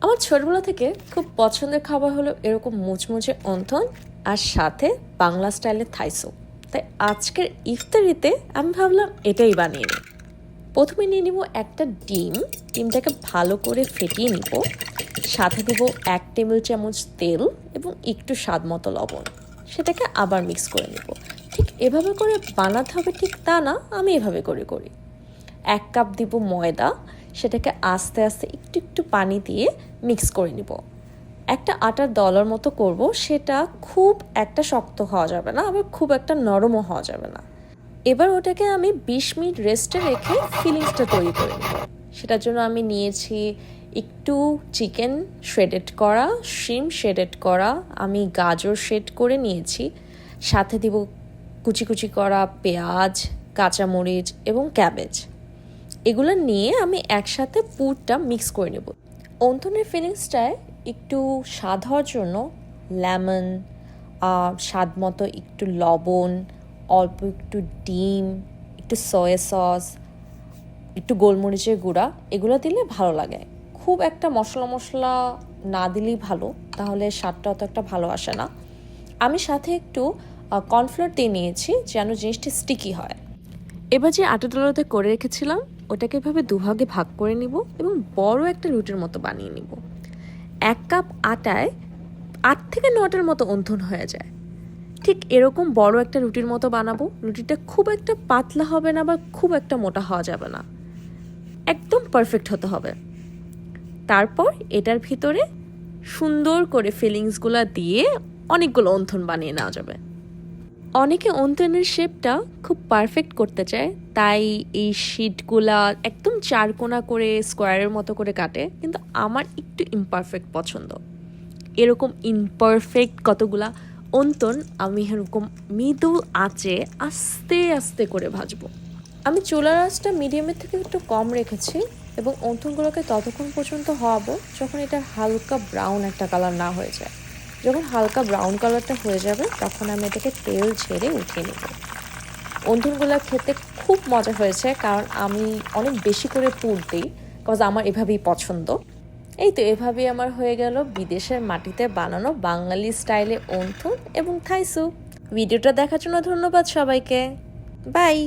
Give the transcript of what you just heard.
আমার ছোটবেলা থেকে খুব পছন্দের খাবার হলো এরকম মুচমুচে অন্থন আর সাথে বাংলা স্টাইলের থাই স্যুপ। তাই আজকের ইফতারিতে আমি ভাবলাম এটাই বানিয়ে নিই। প্রথমে নিয়ে নিব একটা ডিমটাকে ভালো করে ফেটিয়ে নিব। সাথে দেব 1 টেবিল চামচ তেল এবং একটু স্বাদ মতো লবণ। সেটাকে আবার মিক্স করে নিব। ঠিক এভাবে করে বানাতে হবে ঠিক তা না, আমি এভাবে করে করি। 1 কাপ দিব ময়দা, সেটাকে আস্তে আস্তে একটু একটু পানি দিয়ে মিক্স করে নিব। একটা আটার দলার মতো করব, সেটা খুব একটা শক্ত হওয়া যাবে না, আবার খুব একটা নরমও হওয়া যাবে না। এবার ওটাকে আমি 20 মিনিট রেস্টে রেখে ফিলিংসটা তৈরি করে নেব। সেটার জন্য আমি নিয়েছি একটু চিকেন শ্রেডেড করা, শিম শ্রেডেড করা, আমি গাজর শ্রেড করে নিয়েছি, সাথে দিব কুচি কুচি করা পেঁয়াজ, কাঁচামরিচ এবং ক্যাবেজ। এগুলো নিয়ে আমি একসাথে পুরটা মিক্স করে নেব। অন্থনের ফিলিংসটায় একটু স্বাদ হওয়ার জন্য লেমন, স্বাদ মতো একটু লবণ, অল্প একটু ডিম, একটু সয়া সস, একটু গোলমরিচের গুঁড়া, এগুলো দিলে ভালো লাগে। খুব একটা মশলা না দিলেই ভালো, তাহলে স্বাদটা অত একটা ভালো আসে না। আমি সাথে একটু কর্নফ্লোর দিয়ে নিয়েছি যেন জিনিসটা স্টিকি হয়। এবার যে আটা ডলাতে করে রেখেছিলাম ওটাকে এভাবে দুভাগে ভাগ করে নিব এবং বড় একটা রুটির মতো বানিয়ে নিব। 1 কাপ আটায় 8 থেকে 9টার মতো অন্থন হয়ে যায়। ঠিক এরকম বড় একটা রুটির মতো বানাবো। রুটিটা খুব একটা পাতলা হবে না বা খুব একটা মোটা হওয়া যাবে না, একদম পারফেক্ট হতে হবে। তারপর এটার ভিতরে সুন্দর করে ফিলিংসগুলো দিয়ে অনেকগুলো অন্থন বানিয়ে নেওয়া যাবে। অনেকে অন্থনের শেপটা খুব পারফেক্ট করতে চায়, তাই এই শিটগুলা একদম চারকোনা করে স্কোয়ারের মতো করে কাটে, কিন্তু আমার একটু ইমপারফেক্ট পছন্দ। এরকম ইমপারফেক্ট কতগুলা অন্তন আমি এরকম মৃদু আঁচে আস্তে আস্তে করে ভাজবো। আমি চুলার আঁচটা মিডিয়ামের থেকে একটু কম রেখেছি এবং অন্থনগুলোকে ততক্ষণ পর্যন্ত হওয়াবো যখন এটা হালকা ব্রাউন একটা কালার না হয়ে যায়। যখন হালকা ব্রাউন কালারটা হয়ে যাবে তখন আমি এটাকে তেল ছেড়ে উঠিয়ে নেব। অন্থনগুলো খেতে খুব মজা হয়েছে, কারণ আমি অনেক বেশি করে পুর দিই, বিকজ আমার এভাবেই পছন্দ। এই তো এভাবেই আমার হয়ে গেল বিদেশের মাটিতে বানানো বাঙালি স্টাইলে অন্থন এবং থাই স্যুপ। ভিডিওটা দেখার জন্য ধন্যবাদ সবাইকে। বাই।